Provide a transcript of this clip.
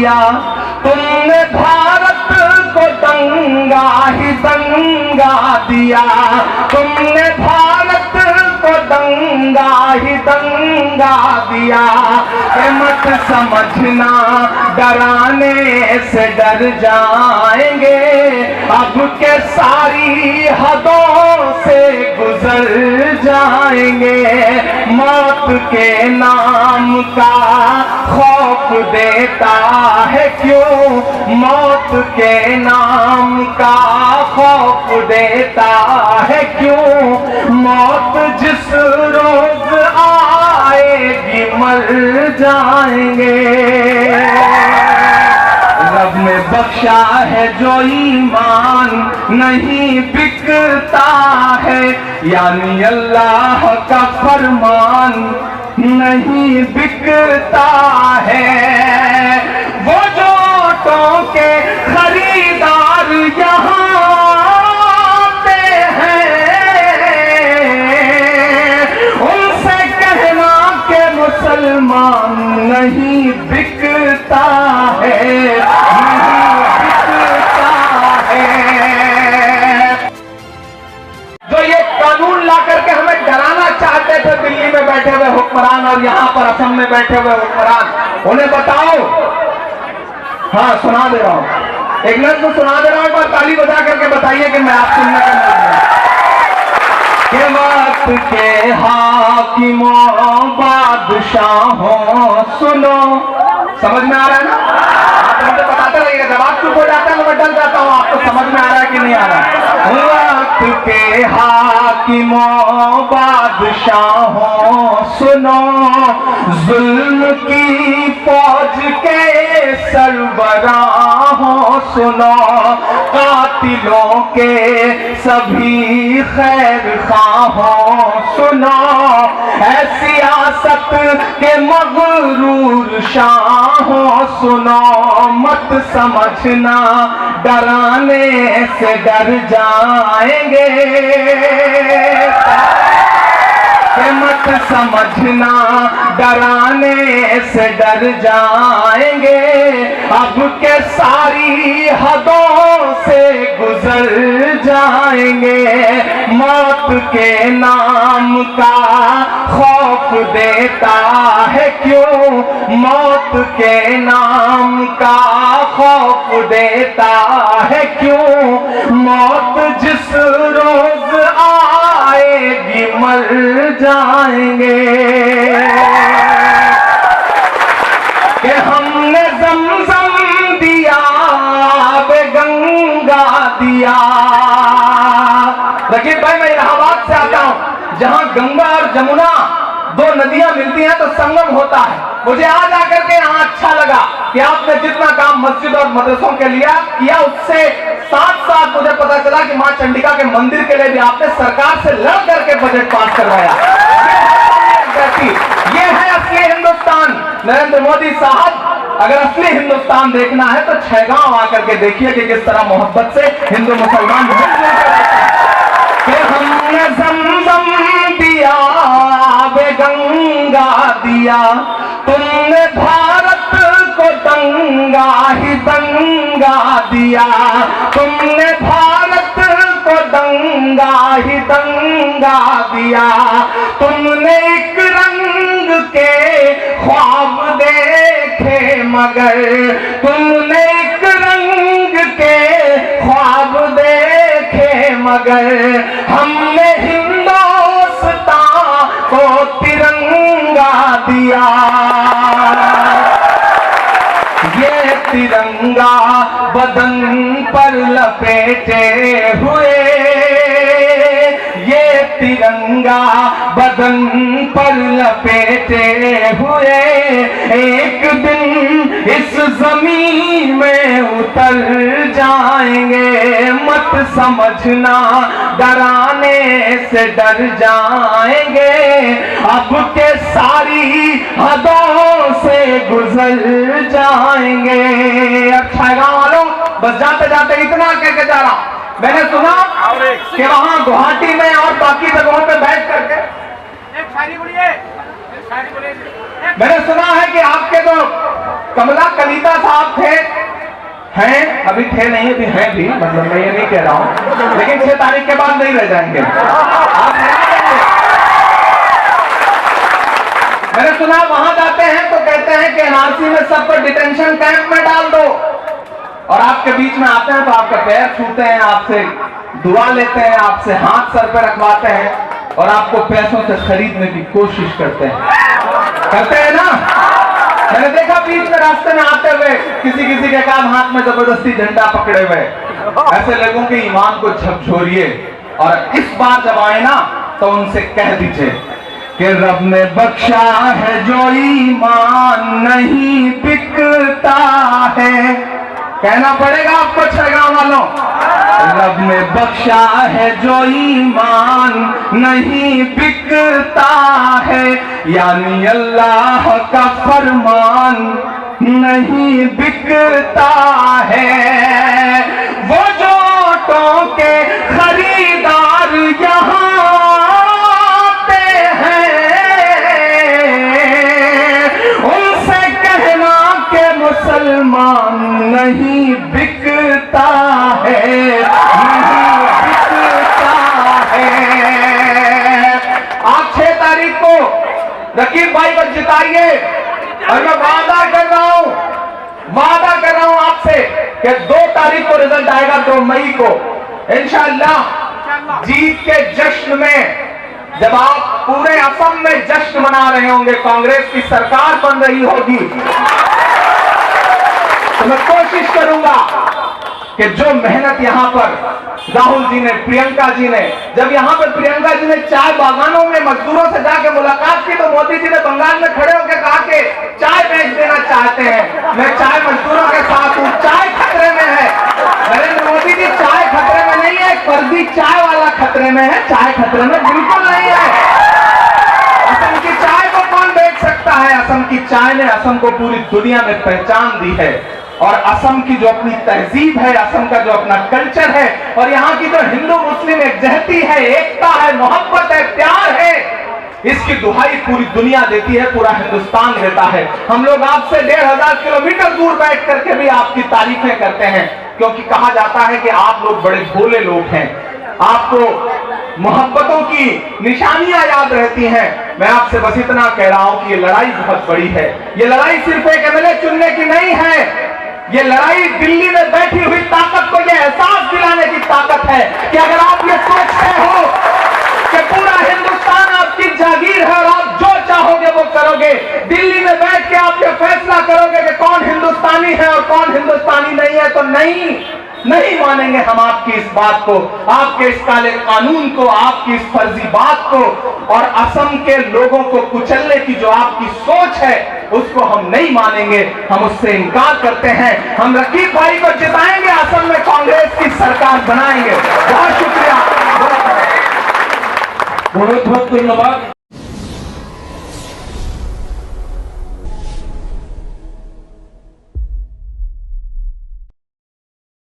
दिया, तुमने भारत को दंगा ही दंगा दिया, तुमने भारत को दंगा ही दंगा दिया। कि मत समझना डराने से डर जाएंगे, अब के सारी हदों से गुजर जाएंगे। मौत के नाम का खौफ देता है क्यों, मौत के नाम का खौफ देता है क्यों। मौत जिस रोज आएगी मर जाएंगे। रब ने बख्शा है जो ईमान नहीं बिकता है, यानी अल्लाह का फरमान नहीं बिकता है। वो जो ऑटो के खरीदार यहाँ आते हैं, उनसे कहना कि मुसलमान नहीं बिकता है, नहीं बिकता है। जो ये कानून ला करके हमें डराना चाहते थे दिल्ली में बैठे हुए हुक्मरान और यहाँ पर असम में बैठे हुए हुक्मरान, उन्हें बताओ। हाँ, सुना दे रहा हूं, एक नज़्म सुना दे रहा हूं, एक बार ताली बजा करके बताइए कि मैं आप सुनने का के वक्त के हाकिमों बादशाहों सुनो। समझ में आ रहा है ना? आप मुझे बताते रहिएगा, जब आप चुप हो जाते हैं तो मैं डर जाता हूँ आपको समझ में आ रहा है कि नहीं आ रहा। वक्त के हाकिमों बादशाहों सुनो, जुल्म की फौज के सरबराहों सुनो, कातिलों के सभी खैर खाहों सुनो, ऐ सियासत के मगरूर शाहों सुनो। मत समझना डराने से डर जाएंगे, मत समझना डराने से डर जाएंगे। अब के सारी हदों से गुजर जाएंगे। मौत के नाम का खौफ देता है क्यों, मौत के नाम का खौफ देता है क्यों। मौत जिस रोज आएगी मर जाएंगे। कि हमने ज़मज़म दिया, बे गंगा दिया। रकीब भाई, मैं इलाहाबाद से आता हूं, जहां गंगा और जमुना दो नदियां मिलती हैं तो संगम होता है। मुझे आज आकर के यहाँ अच्छा लगा कि आपने जितना काम मस्जिद और मदरसों के लिए किया, उससे साथ साथ मुझे पता चला कि मां चंडिका के मंदिर के लिए भी आपने सरकार से लड़ करके बजट पास करवाया। ये है असली हिंदुस्तान। नरेंद्र मोदी साहब, अगर असली हिंदुस्तान देखना है तो छैगांव आकर के देखिए कि किस तरह मोहब्बत से हिंदू मुसलमान कि हमने ज़मज़म दिया, बे गंगा दिया, तुमने भारत को दंगा ही दंगा दिया, तुमने भारत को दंगा ही दंगा दिया। तुमने एक रंग के ख्वाब देखे मगर, तुमने एक रंग के ख्वाब देखे मगर, हमने हिंदुस्तान को तिरंगा दिया। ये तिरंगा बदन पर लपेटे हुए, ये तिरंगा बदन पर लपेटे हुए, एक दिन इस जमीन में उतर जाएंगे। मत समझना डराने से डर जाएंगे, अब के सारी हदों से गुजर जाएंगे। अच्छा गाँव वालों, बस जाते जाते इतना कहकर जा रहा हूं, मैंने सुना कि वहां गुवाहाटी में और बाकी जगहों पे बैठ करके मैंने सुना है कि आपके जो कमला कलिता साहब थे, हैं, अभी थे नहीं, अभी हैं भी, मतलब मैं ये नहीं कह रहा हूं, लेकिन 6 तारीख के बाद नहीं रह जाएंगे आप। मैंने सुना वहां जाते हैं तो कहते हैं कि एनआरसी में सबको डिटेंशन कैंप में डाल दो, और आपके बीच में आते हैं तो आपका पैर छूते हैं, आपसे दुआ लेते हैं, आपसे हाथ सर पर रखवाते हैं, और आपको पैसों से खरीदने की कोशिश करते हैं ना। मैंने देखा बीच में रास्ते में आते हुए किसी के हाथ में जबरदस्ती झंडा पकड़े हुए, ऐसे लोगों के ईमान को झकझोरिए, और इस बार जब आए ना तो उनसे कह दीजिए कि रब ने बख्शा है जो ईमान नहीं बिकता है। कहना पड़ेगा आपको छगांव वालों, रब ने बख्शा है जो ईमान नहीं बिकता है, यानी अल्लाह का फरमान नहीं बिकता है। वो जो ऑटो के खरीदार यहाँ पे हैं, उनसे कहना के मुसलमान नहीं बिकता है, नहीं बिकता है। आप 6 तारीख को रकीब भाई को जिताइए, और मैं वादा कर रहा हूं आपसे कि 2 तारीख को रिजल्ट आएगा, 2 मई को इंशाअल्लाह। जीत के जश्न में जब आप पूरे असम में जश्न मना रहे होंगे, कांग्रेस की सरकार बन रही होगी, तो मैं कोशिश करूंगा कि जो मेहनत यहां पर राहुल जी ने, प्रियंका जी ने, जब यहां पर प्रियंका जी ने चाय बागानों में मजदूरों से जाके मुलाकात की तो मोदी जी ने बंगाल में खड़े होकर कहा कि चाय बेच देना चाहते हैं, मैं चाय मजदूरों के साथ हूं, चाय खतरे में है। नरेंद्र मोदी जी, चाय खतरे में नहीं है, फर्जी चाय वाला खतरे में है, चाय खतरे में बिल्कुल नहीं है। असम की चाय को कौन बेच सकता है? असम की चाय ने असम को पूरी दुनिया में पहचान दी है, और असम की जो अपनी तहजीब है, असम का जो अपना कल्चर है, और यहाँ की जो हिंदू मुस्लिम एकजहती है, एकता है, मोहब्बत है, प्यार है, इसकी दुहाई पूरी दुनिया देती है, पूरा हिंदुस्तान देता है। हम लोग आपसे 1500 किलोमीटर दूर बैठ करके भी आपकी तारीफें करते हैं, क्योंकि कहा जाता है कि आप लोग बड़े भोले लोग हैं, आपको मोहब्बतों की निशानियां याद रहती हैं। मैं आपसे बस इतना कह रहा हूं कि ये लड़ाई बहुत बड़ी है। ये लड़ाई सिर्फ एक एमएलए चुनने की नहीं है, ये लड़ाई दिल्ली में बैठी हुई ताकत को ये एहसास दिलाने की ताकत है कि अगर आप ये सोचते हो कि पूरा हिंदुस्तान आपकी जागीर है और आप जो चाहोगे वो करोगे, दिल्ली में बैठ के आप ये फैसला करोगे कि कौन हिंदुस्तानी है और कौन हिंदुस्तानी नहीं है, तो नहीं मानेंगे हम आपकी इस बात को, आपके इस काले कानून को, आपकी इस फर्जी बात को, और असम के लोगों को कुचलने की जो आपकी सोच है उसको हम नहीं मानेंगे, हम उससे इनकार करते हैं। हम रकीब भाई को जिताएंगे, असम में कांग्रेस की सरकार बनाएंगे। बहुत शुक्रिया, बहुत बहुत धन्यवाद।